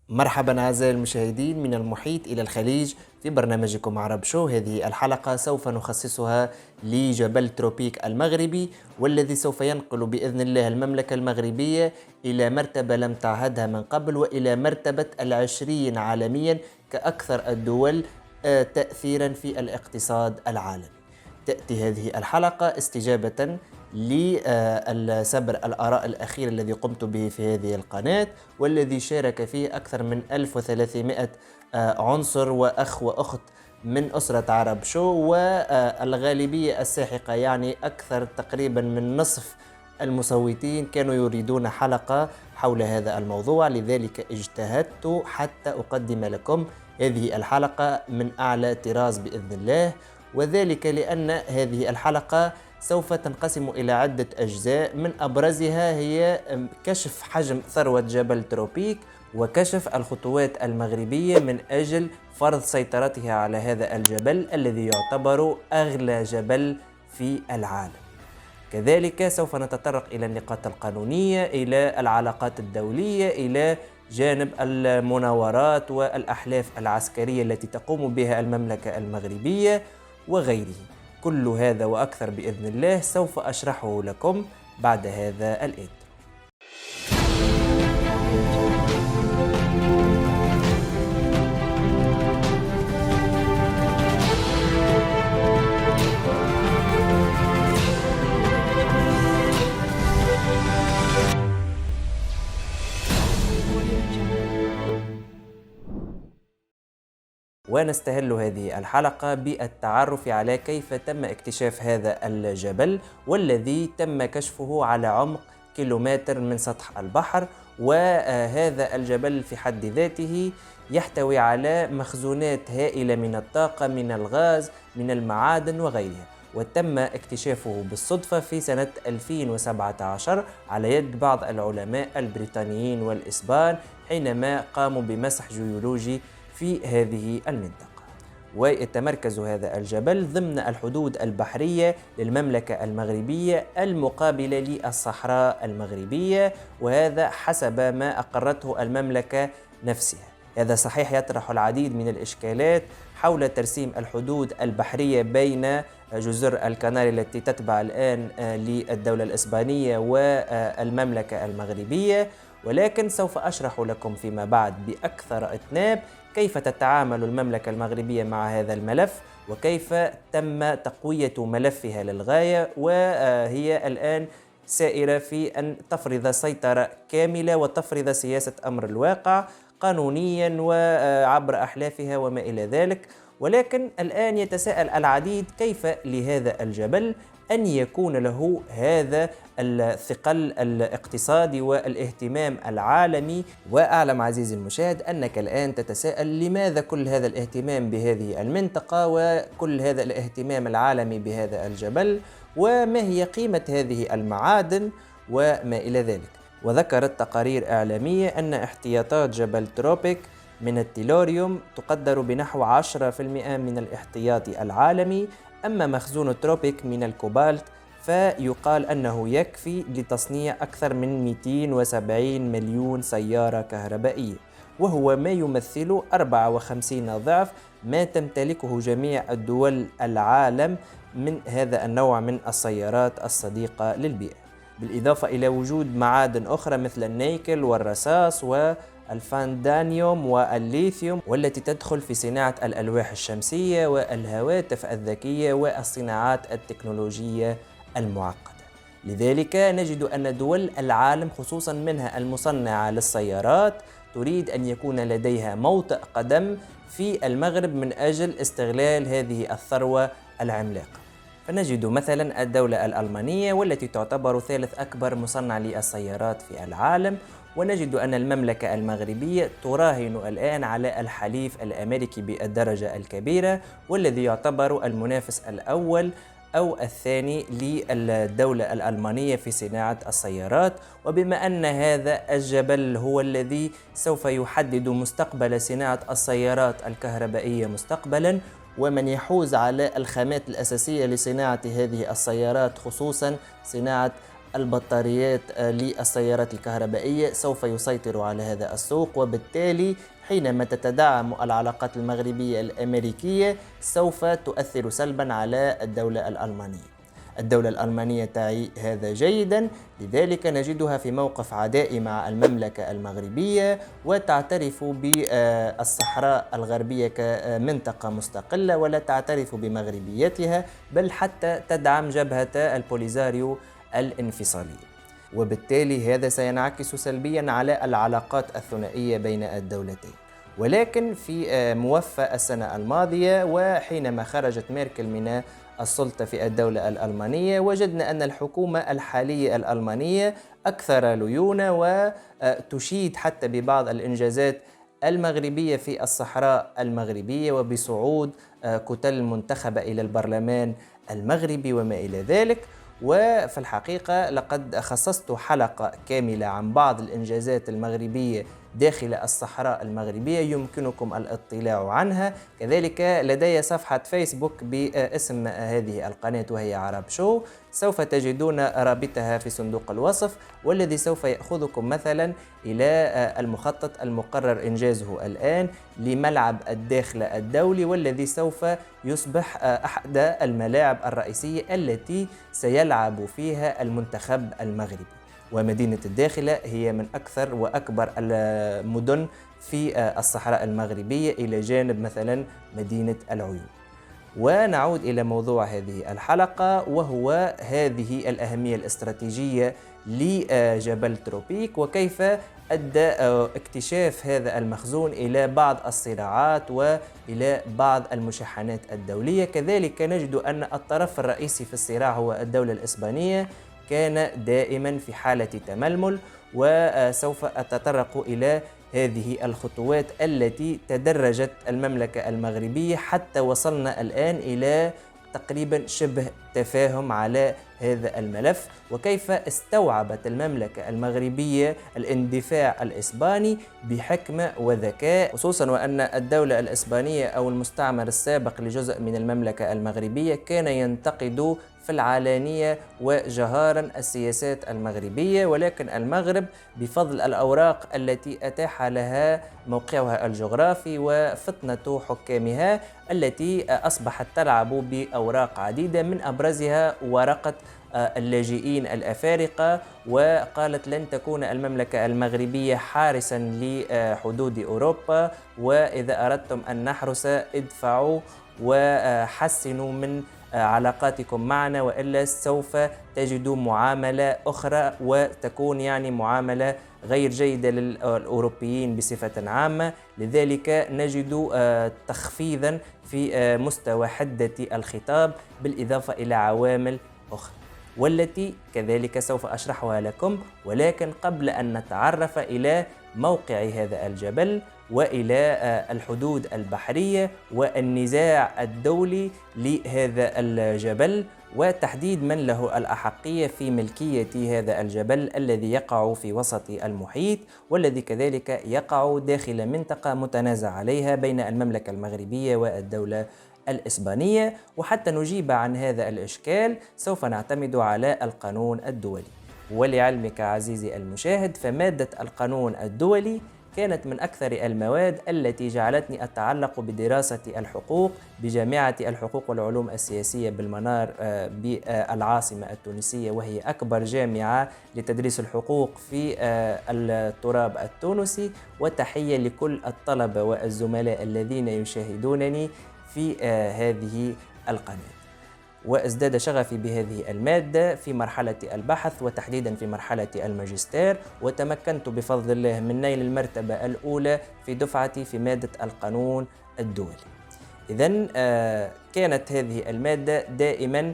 مرحبا أعزائي المشاهدين من المحيط إلى الخليج في برنامجكم عرب شو. هذه الحلقة سوف نخصصها لجبل تروبيك المغربي، والذي سوف ينقل بإذن الله المملكة المغربية إلى مرتبة لم تعهدها من قبل، وإلى مرتبة 20 عالميا كأكثر الدول تأثيرا في الاقتصاد العالمي. تأتي هذه الحلقة استجابة لسبر الآراء الأخير الذي قمت به في هذه القناة، والذي شارك فيه أكثر من 1300 عنصر وأخ وأخت من أسرة عرب شو، والغالبية الساحقة يعني أكثر تقريبا من نصف المصوتين كانوا يريدون حلقة حول هذا الموضوع. لذلك اجتهدت حتى أقدم لكم هذه الحلقة من أعلى طراز بإذن الله، وذلك لأن هذه الحلقة سوف تنقسم إلى عدة أجزاء، من أبرزها هي كشف حجم ثروة جبل تروبيك، وكشف الخطوات المغربية من أجل فرض سيطرتها على هذا الجبل الذي يعتبر أغلى جبل في العالم. كذلك سوف نتطرق إلى النقاط القانونية، إلى العلاقات الدولية، إلى جانب المناورات والأحلاف العسكرية التي تقوم بها المملكة المغربية وغيره. كل هذا وأكثر بإذن الله سوف أشرحه لكم بعد هذا الإنترو. ونستهل هذه الحلقة بالتعرف على كيف تم اكتشاف هذا الجبل، والذي تم كشفه على عمق كيلومتر من سطح البحر. وهذا الجبل في حد ذاته يحتوي على مخزونات هائلة من الطاقة، من الغاز، من المعادن وغيرها، وتم اكتشافه بالصدفة في سنة 2017 على يد بعض العلماء البريطانيين والإسبان حينما قاموا بمسح جيولوجي في هذه المنطقة. ويتمركز هذا الجبل ضمن الحدود البحرية للمملكة المغربية المقابلة للصحراء المغربية، وهذا حسب ما أقرته المملكة نفسها. هذا صحيح يطرح العديد من الإشكالات حول ترسيم الحدود البحرية بين جزر الكناري التي تتبع الآن للدولة الإسبانية والمملكة المغربية، ولكن سوف أشرح لكم فيما بعد بأكثر إتناب كيف تتعامل المملكة المغربية مع هذا الملف، وكيف تم تقوية ملفها للغاية، وهي الآن سائرة في أن تفرض سيطرة كاملة وتفرض سياسة أمر الواقع قانونيا وعبر أحلافها وما إلى ذلك. ولكن الآن يتساءل العديد كيف لهذا الجبل أن يكون له هذا الثقل الاقتصادي والاهتمام العالمي. وأعلم عزيزي المشاهد أنك الآن تتساءل لماذا كل هذا الاهتمام بهذه المنطقة وكل هذا الاهتمام العالمي بهذا الجبل، وما هي قيمة هذه المعادن وما إلى ذلك. وذكرت تقارير إعلامية أن احتياطات جبل تروبيك من التيلوريوم تقدر بنحو 10% من الاحتياطي العالمي. أما مخزون تروبيك من الكوبالت فيقال أنه يكفي لتصنيع أكثر من 270 مليون سيارة كهربائية، وهو ما يمثل 54 ضعف ما تمتلكه جميع الدول العالم من هذا النوع من السيارات الصديقة للبيئة، بالإضافة إلى وجود معادن أخرى مثل النيكل والرصاص والفاندانيوم والليثيوم، والتي تدخل في صناعة الألواح الشمسية والهواتف الذكية والصناعات التكنولوجية المعقدة. لذلك نجد أن دول العالم خصوصا منها المصنعة للسيارات تريد أن يكون لديها موطئ قدم في المغرب من أجل استغلال هذه الثروة العملاقة. فنجد مثلا الدولة الألمانية والتي تعتبر ثالث أكبر مصنع للسيارات في العالم، ونجد أن المملكة المغربية تراهن الآن على الحليف الأمريكي بالدرجة الكبيرة، والذي يعتبر المنافس الأول أو الثاني للدولة الألمانية في صناعة السيارات. وبما أن هذا الجبل هو الذي سوف يحدد مستقبل صناعة السيارات الكهربائية مستقبلا، ومن يحوز على الخامات الأساسية لصناعة هذه السيارات خصوصا صناعة البطاريات للسيارات الكهربائية سوف يسيطر على هذا السوق، وبالتالي حينما تتدعم العلاقات المغربية الأمريكية سوف تؤثر سلبا على الدولة الألمانية. الدولة الألمانية تعي هذا جيدا، لذلك نجدها في موقف عدائي مع المملكة المغربية، وتعترف بالصحراء الغربية كمنطقة مستقلة ولا تعترف بمغربيتها، بل حتى تدعم جبهة البوليزاريو الانفصالية. وبالتالي هذا سينعكس سلبيا على العلاقات الثنائية بين الدولتين. ولكن في موفى السنة الماضية وحينما خرجت ميركل من السلطة في الدولة الألمانية، وجدنا أن الحكومة الحالية الألمانية أكثر ليونة، وتشيد حتى ببعض الإنجازات المغربية في الصحراء المغربية، وبصعود كتل منتخبة إلى البرلمان المغربي وما إلى ذلك. وفي الحقيقة لقد خصصت حلقة كاملة عن بعض الإنجازات المغربية داخل الصحراء المغربية، يمكنكم الاطلاع عنها. كذلك لدي صفحة فيسبوك باسم هذه القناة وهي عرب شو، سوف تجدون رابطها في صندوق الوصف، والذي سوف يأخذكم مثلا إلى المخطط المقرر إنجازه الآن لملعب الداخل الدولي، والذي سوف يصبح أحد الملاعب الرئيسية التي سيلعب فيها المنتخب المغربي. ومدينة الداخلة هي من أكثر وأكبر المدن في الصحراء المغربية إلى جانب مثلا مدينة العيون. ونعود إلى موضوع هذه الحلقة، وهو هذه الأهمية الاستراتيجية لجبل تروبيك، وكيف أدى اكتشاف هذا المخزون إلى بعض الصراعات وإلى بعض المشاحنات الدولية. كذلك نجد أن الطرف الرئيسي في الصراع هو الدولة الإسبانية، كان دائما في حالة تململ، وسوف أتطرق إلى هذه الخطوات التي تدرجت المملكة المغربية حتى وصلنا الآن إلى تقريبا شبه تفاهم على هذا الملف، وكيف استوعبت المملكة المغربية الاندفاع الإسباني بحكمة وذكاء، خصوصا وأن الدولة الإسبانية أو المستعمر السابق لجزء من المملكة المغربية كان ينتقد في العلانية وجهارا السياسات المغربية، ولكن المغرب بفضل الأوراق التي أتاح لها موقعها الجغرافي وفطنة حكامها التي أصبحت تلعب بأوراق عديدة، من أبرزها ورقة اللاجئين الأفارقة، وقالت لن تكون المملكة المغربية حارسا لحدود أوروبا، وإذا أردتم أن نحرس ادفعوا وحسنوا من علاقاتكم معنا، وإلا سوف تجدوا معاملة أخرى وتكون يعني معاملة غير جيدة للأوروبيين بصفة عامة. لذلك نجد تخفيضا في مستوى حدة الخطاب بالإضافة إلى عوامل أخرى، والتي كذلك سوف أشرحها لكم. ولكن قبل أن نتعرف إلى موقع هذا الجبل وإلى الحدود البحرية والنزاع الدولي لهذا الجبل، وتحديد من له الأحقية في ملكية هذا الجبل الذي يقع في وسط المحيط، والذي كذلك يقع داخل منطقة متنازع عليها بين المملكة المغربية والدولة الإسبانية. وحتى نجيب عن هذا الإشكال سوف نعتمد على القانون الدولي. ولعلمك عزيزي المشاهد، فمادة القانون الدولي كانت من أكثر المواد التي جعلتني أتعلق بدراسة الحقوق بجامعة الحقوق والعلوم السياسية بالمنار بالعاصمة التونسية، وهي أكبر جامعة لتدريس الحقوق في التراب التونسي. وتحية لكل الطلبة والزملاء الذين يشاهدونني في هذه القناة. وازداد شغفي بهذه المادة في مرحلة البحث، وتحديدا في مرحلة الماجستير، وتمكنت بفضل الله من نيل المرتبة الأولى في دفعتي في مادة القانون الدولي. إذن كانت هذه المادة دائما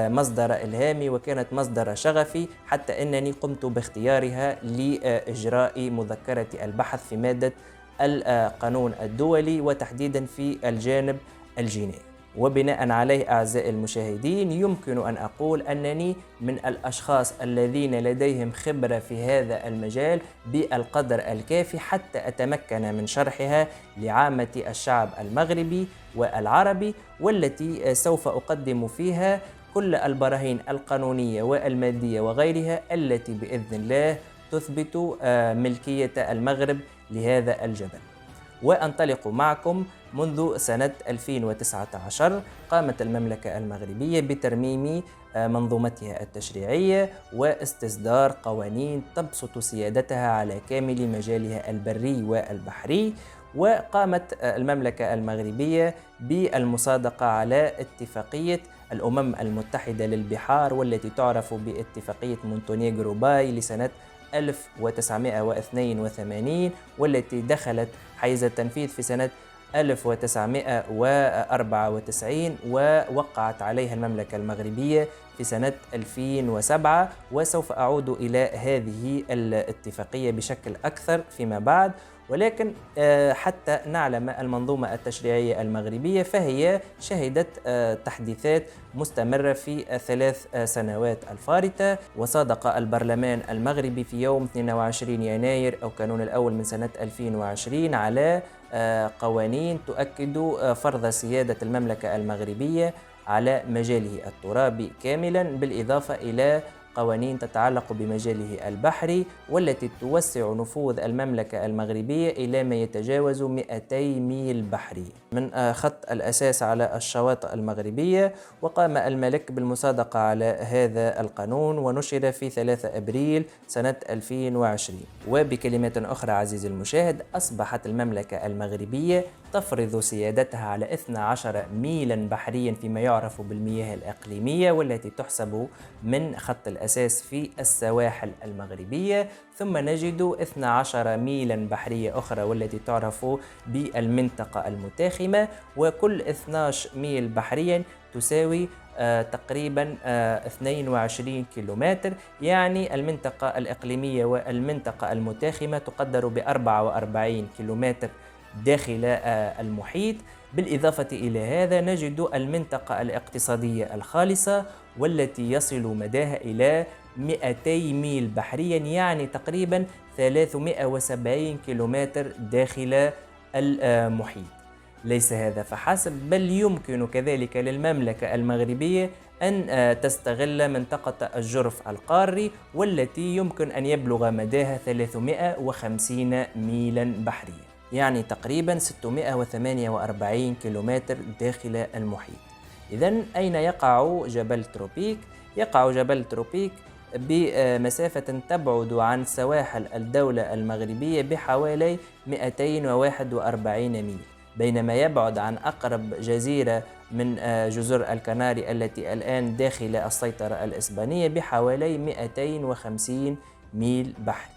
مصدر إلهامي وكانت مصدر شغفي، حتى أنني قمت باختيارها لإجراء مذكرة البحث في مادة القانون الدولي، وتحديدا في الجانب الجنائي. وبناء عليه أعزائي المشاهدين، يمكن أن أقول أنني من الأشخاص الذين لديهم خبرة في هذا المجال بالقدر الكافي حتى أتمكن من شرحها لعامة الشعب المغربي والعربي، والتي سوف أقدم فيها كل البراهين القانونية والمادية وغيرها التي بإذن الله تثبت ملكية المغرب لهذا الجبل. وأنطلق معكم منذ سنة 2019 قامت المملكة المغربية بترميم منظومتها التشريعية واستصدار قوانين تبسط سيادتها على كامل مجالها البري والبحري. وقامت المملكة المغربية بالمصادقة على اتفاقية الأمم المتحدة للبحار والتي تعرف باتفاقية مونتونيغرو باي لسنة 1982 والتي دخلت حيز التنفيذ في سنة 1994 ووقعت عليها المملكة المغربية في سنة 2007. وسوف أعود إلى هذه الاتفاقية بشكل أكثر فيما بعد، ولكن حتى نعلم المنظومة التشريعية المغربية فهي شهدت تحديثات مستمرة في الثلاث سنوات الفارطة. وصادق البرلمان المغربي في يوم 22 يناير أو كانون الأول من سنة 2020 على قوانين تؤكد فرض سيادة المملكة المغربية على مجاله الترابي كاملا، بالإضافة إلى قوانين تتعلق بمجاله البحري والتي توسع نفوذ المملكة المغربية إلى ما يتجاوز 200 ميل بحري من خط الأساس على الشواطئ المغربية. وقام الملك بالمصادقة على هذا القانون ونشر في 3 أبريل سنة 2020. وبكلمات أخرى عزيزي المشاهد، أصبحت المملكة المغربية تفرض سيادتها على 12 ميلا بحريا فيما يعرف بالمياه الإقليمية والتي تحسب من خط الأساس في السواحل المغربية. ثم نجد 12 ميلا بحرية أخرى والتي تعرف بالمنطقة المتاخمة، وكل 12 ميل بحريا تساوي تقريبا 22 كيلومتر. يعني المنطقة الإقليمية والمنطقة المتاخمة تقدر ب 44 كيلومتر داخل المحيط. بالإضافة إلى هذا نجد المنطقة الاقتصادية الخالصة والتي يصل مداها إلى 200 ميل بحريا، يعني تقريبا 370 كيلومتر داخل المحيط. ليس هذا فحسب، بل يمكن كذلك للمملكة المغربية أن تستغل منطقة الجرف القاري والتي يمكن أن يبلغ مداها 350 ميلا بحريا، يعني تقريبا 648 كيلومتر داخل المحيط. إذن أين يقع جبل تروبيك؟ يقع جبل تروبيك بمسافة تبعد عن سواحل الدولة المغربية بحوالي 241 ميل، بينما يبعد عن أقرب جزيرة من جزر الكناري التي الآن داخل السيطرة الإسبانية بحوالي 250 ميل بحري.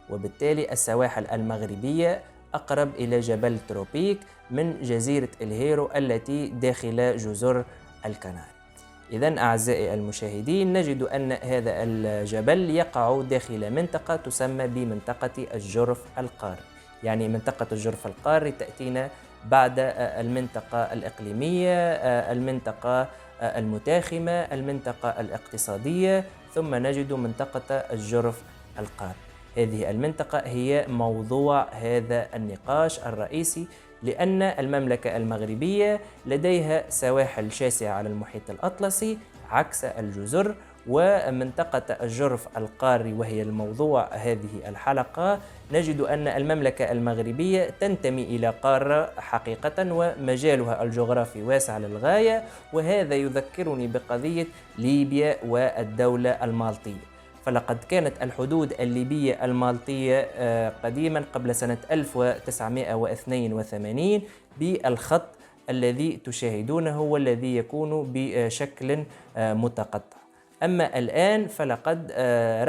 وبالتالي السواحل المغربية أقرب إلى جبل تروبيك من جزيرة الهيرو التي داخل جزر الكناري. إذن أعزائي المشاهدين، نجد أن هذا الجبل يقع داخل منطقة تسمى بمنطقة الجرف القاري. يعني منطقة الجرف القاري تأتينا بعد المنطقة الإقليمية، المنطقة المتاخمة، المنطقة الاقتصادية، ثم نجد منطقة الجرف القاري. هذه المنطقة هي موضوع هذا النقاش الرئيسي، لأن المملكة المغربية لديها سواحل شاسعة على المحيط الأطلسي عكس الجزر، ومنطقة الجرف القاري وهي الموضوع هذه الحلقة نجد أن المملكة المغربية تنتمي إلى قارة حقيقة ومجالها الجغرافي واسع للغاية. وهذا يذكرني بقضية ليبيا والدولة المالطية، فلقد كانت الحدود الليبية المالطية قديما قبل سنة 1982 بالخط الذي تشاهدونه والذي يكون بشكل متقطع. أما الآن فلقد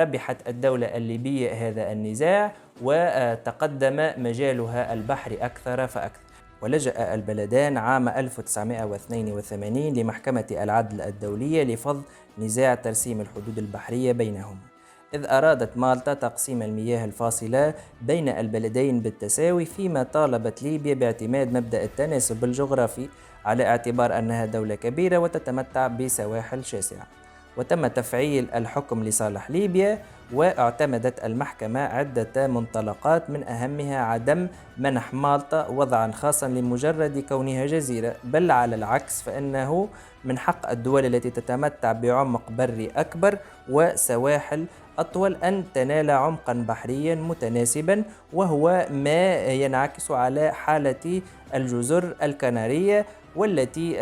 ربحت الدولة الليبية هذا النزاع وتقدم مجالها البحري أكثر فأكثر. ولجأ البلدان عام 1982 لمحكمة العدل الدولية لفض نزاع ترسيم الحدود البحرية بينهما، إذ أرادت مالطا تقسيم المياه الفاصلة بين البلدين بالتساوي، فيما طالبت ليبيا باعتماد مبدأ التناسب الجغرافي على اعتبار أنها دولة كبيرة وتتمتع بسواحل شاسعة. وتم تفعيل الحكم لصالح ليبيا. واعتمدت المحكمة عدة منطلقات، من أهمها عدم منح مالطا وضعا خاصا لمجرد كونها جزيرة، بل على العكس فإنه من حق الدول التي تتمتع بعمق بري أكبر وسواحل أطول أن تنال عمقا بحريا متناسبا، وهو ما ينعكس على حالة الجزر الكنارية، والتي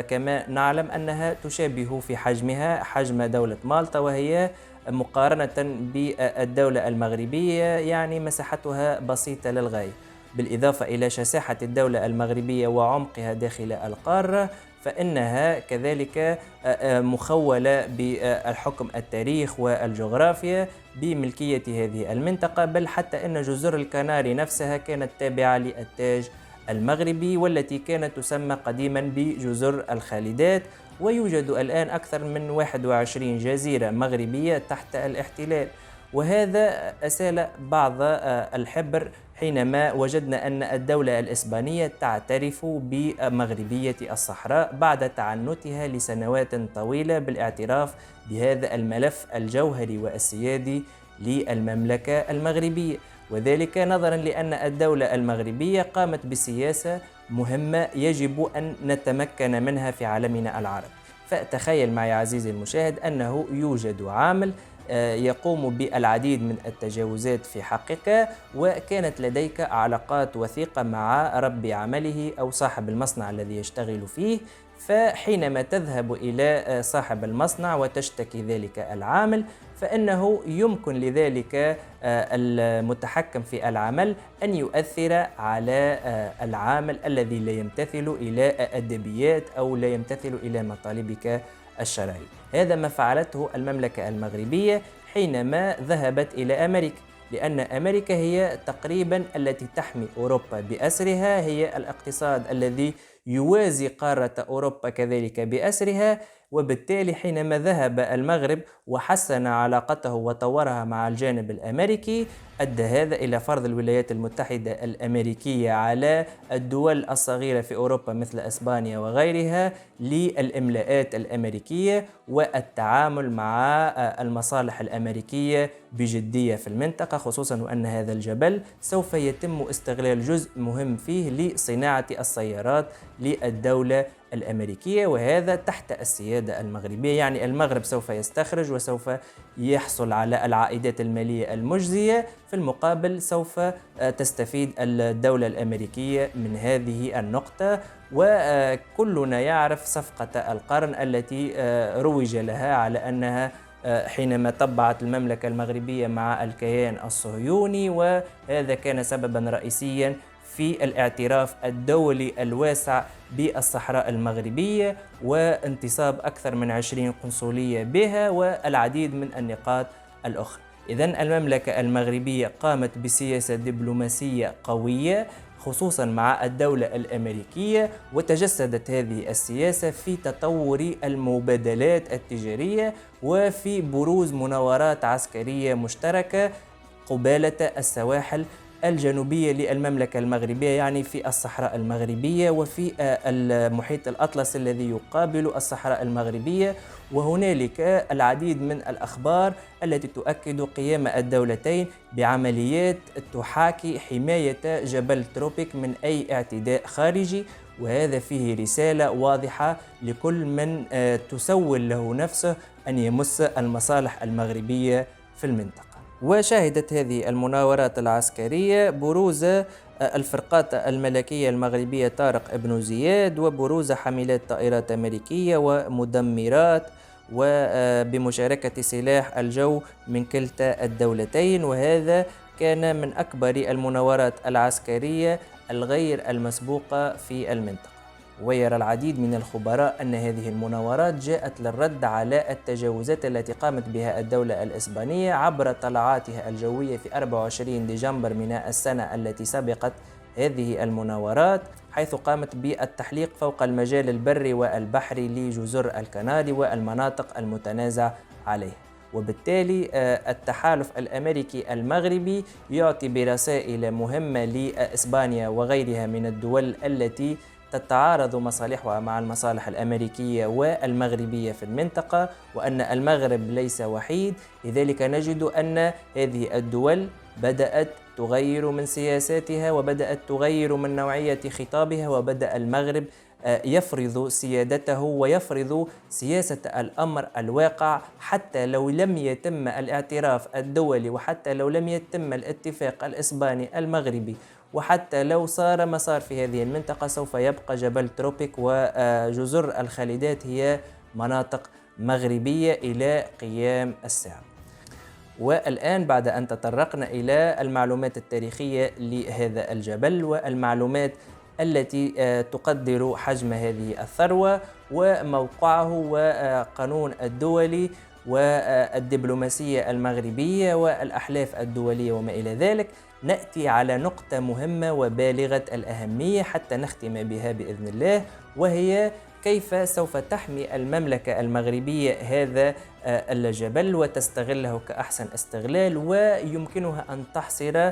كما نعلم أنها تشابه في حجمها حجم دولة مالطا، وهي مقارنة بالدولة المغربية يعني مساحتها بسيطة للغاية. بالإضافة إلى شساحة الدولة المغربية وعمقها داخل القارة، فإنها كذلك مخولة بالحكم التاريخ والجغرافيا بملكية هذه المنطقة، بل حتى أن جزر الكناري نفسها كانت تابعة للتاج المغربي، والتي كانت تسمى قديما بجزر الخالدات. ويوجد الآن أكثر من 21 جزيرة مغربية تحت الاحتلال، وهذا أسال بعض الحبر حينما وجدنا أن الدولة الإسبانية تعترف بمغربية الصحراء بعد تعنتها لسنوات طويلة بالاعتراف بهذا الملف الجوهري والسيادي للمملكة المغربية، وذلك نظرا لأن الدولة المغربية قامت بسياسة مهمة يجب أن نتمكن منها في عالمنا العربي. فتخيل معي عزيزي المشاهد أنه يوجد عامل يقوم بالعديد من التجاوزات في حقك، وكانت لديك علاقات وثيقة مع رب عمله أو صاحب المصنع الذي يشتغل فيه. فحينما تذهب إلى صاحب المصنع وتشتكي ذلك العامل، فإنه يمكن لذلك المتحكم في العمل أن يؤثر على العامل الذي لا يمتثل إلى أدبيات أو لا يمتثل إلى مطالبك الشرعية. هذا ما فعلته المملكة المغربية حينما ذهبت إلى أمريكا، لأن أمريكا هي تقريبا التي تحمي أوروبا بأسرها، هي الاقتصاد الذي يوازي قارة أوروبا كذلك بأسرها. وبالتالي حينما ذهب المغرب وحسن علاقته وطورها مع الجانب الأمريكي، أدى هذا إلى فرض الولايات المتحدة الأمريكية على الدول الصغيرة في أوروبا مثل إسبانيا وغيرها للإملاءات الأمريكية والتعامل مع المصالح الأمريكية بجدية في المنطقة، خصوصا وأن هذا الجبل سوف يتم استغلال جزء مهم فيه لصناعة السيارات للدولة الأمريكية، وهذا تحت السيادة المغربية. يعني المغرب سوف يستخرج وسوف يحصل على العائدات المالية المجزية، في المقابل سوف تستفيد الدولة الأمريكية من هذه النقطة. وكلنا يعرف صفقة القرن التي روج لها على أنها حينما طبعت المملكة المغربية مع الكيان الصهيوني، وهذا كان سببا رئيسيا في الاعتراف الدولي الواسع بالصحراء المغربية وانتصاب أكثر من 20 قنصلية بها والعديد من النقاط الأخرى. إذن المملكة المغربية قامت بسياسة دبلوماسية قوية خصوصا مع الدولة الأمريكية، وتجسدت هذه السياسة في تطور المبادلات التجارية وفي بروز مناورات عسكرية مشتركة قبالة السواحل الجنوبية للمملكة المغربية، يعني في الصحراء المغربية وفي المحيط الأطلسي الذي يقابل الصحراء المغربية. وهنالك العديد من الأخبار التي تؤكد قيام الدولتين بعمليات تحاكي حماية جبل تروبيك من أي اعتداء خارجي، وهذا فيه رسالة واضحة لكل من تسول له نفسه أن يمس المصالح المغربية في المنطقة. وشهدت هذه المناورات العسكرية بروز الفرقاط الملكية المغربية طارق بن زياد وبروز حاملات طائرات أمريكية ومدمرات، وبمشاركة سلاح الجو من كلتا الدولتين، وهذا كان من أكبر المناورات العسكرية الغير المسبوقة في المنطقة. ويرى العديد من الخبراء أن هذه المناورات جاءت للرد على التجاوزات التي قامت بها الدولة الإسبانية عبر طلعاتها الجوية في 24 ديسمبر من السنة التي سبقت هذه المناورات، حيث قامت بالتحليق فوق المجال البري والبحري لجزر الكناري والمناطق المتنازع عليها. وبالتالي التحالف الأمريكي المغربي يعطي برسائل مهمة لإسبانيا وغيرها من الدول التي تتعارض مصالحها مع المصالح الأمريكية والمغربية في المنطقة، وأن المغرب ليس وحيد. لذلك نجد أن هذه الدول بدأت تغير من سياساتها وبدأت تغير من نوعية خطابها، وبدأ المغرب يفرض سيادته ويفرض سياسة الأمر الواقع، حتى لو لم يتم الاعتراف الدولي، وحتى لو لم يتم الاتفاق الإسباني المغربي، وحتى لو صار ما صار في هذه المنطقة، سوف يبقى جبل تروبيك وجزر الخالدات هي مناطق مغربية إلى قيام الساعة. والآن بعد أن تطرقنا إلى المعلومات التاريخية لهذا الجبل والمعلومات التي تقدر حجم هذه الثروة وموقعه وقانون الدولي والدبلوماسية المغربية والأحلاف الدولية وما إلى ذلك، نأتي على نقطة مهمة وبالغة الأهمية حتى نختم بها بإذن الله، وهي كيف سوف تحمي المملكة المغربية هذا الجبل وتستغله كأحسن استغلال، ويمكنها أن تحصر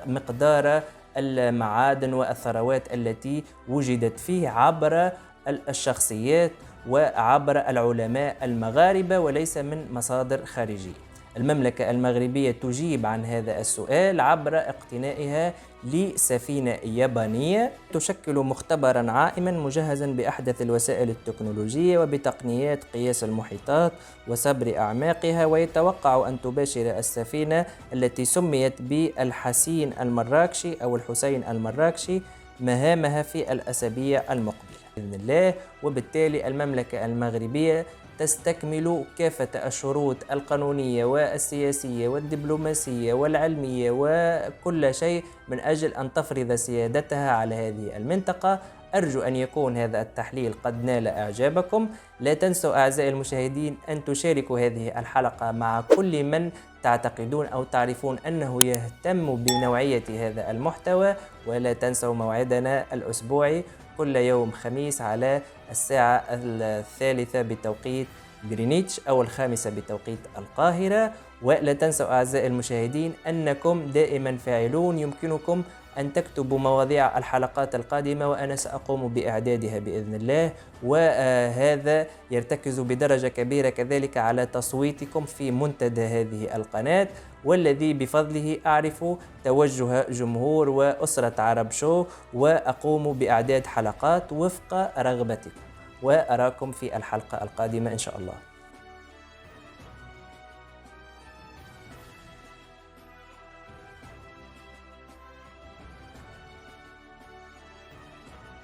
مقدار المعادن والثروات التي وجدت فيه عبر الشخصيات وعبر العلماء المغاربة وليس من مصادر خارجية. المملكة المغربية تجيب عن هذا السؤال عبر اقتنائها لسفينة يابانية تشكل مختبرا عائما مجهزا بأحدث الوسائل التكنولوجية وبتقنيات قياس المحيطات وسبر أعماقها، ويتوقع أن تباشر السفينة التي سميت بالحسين المراكشي أو الحسين المراكشي مهامها في الأسابيع المقبلة بإذن الله. وبالتالي المملكة المغربية تستكمل كافة الشروط القانونية والسياسية والدبلوماسية والعلمية وكل شيء من أجل أن تفرض سيادتها على هذه المنطقة. أرجو أن يكون هذا التحليل قد نال إعجابكم. لا تنسوا أعزائي المشاهدين أن تشاركوا هذه الحلقة مع كل من تعتقدون أو تعرفون أنه يهتم بنوعية هذا المحتوى، ولا تنسوا موعدنا الأسبوعي كل يوم خميس على الساعة 3 بتوقيت غرينتش أو 5 بتوقيت القاهرة. ولا تنسوا أعزائي المشاهدين أنكم دائما فاعلون، يمكنكم أن تكتبوا مواضيع الحلقات القادمة وأنا سأقوم بإعدادها بإذن الله، وهذا يرتكز بدرجة كبيرة كذلك على تصويتكم في منتدى هذه القناة، والذي بفضله أعرف توجه جمهور وأسرة عرب شو، وأقوم بإعداد حلقات وفق رغبتكم. وأراكم في الحلقة القادمة إن شاء الله.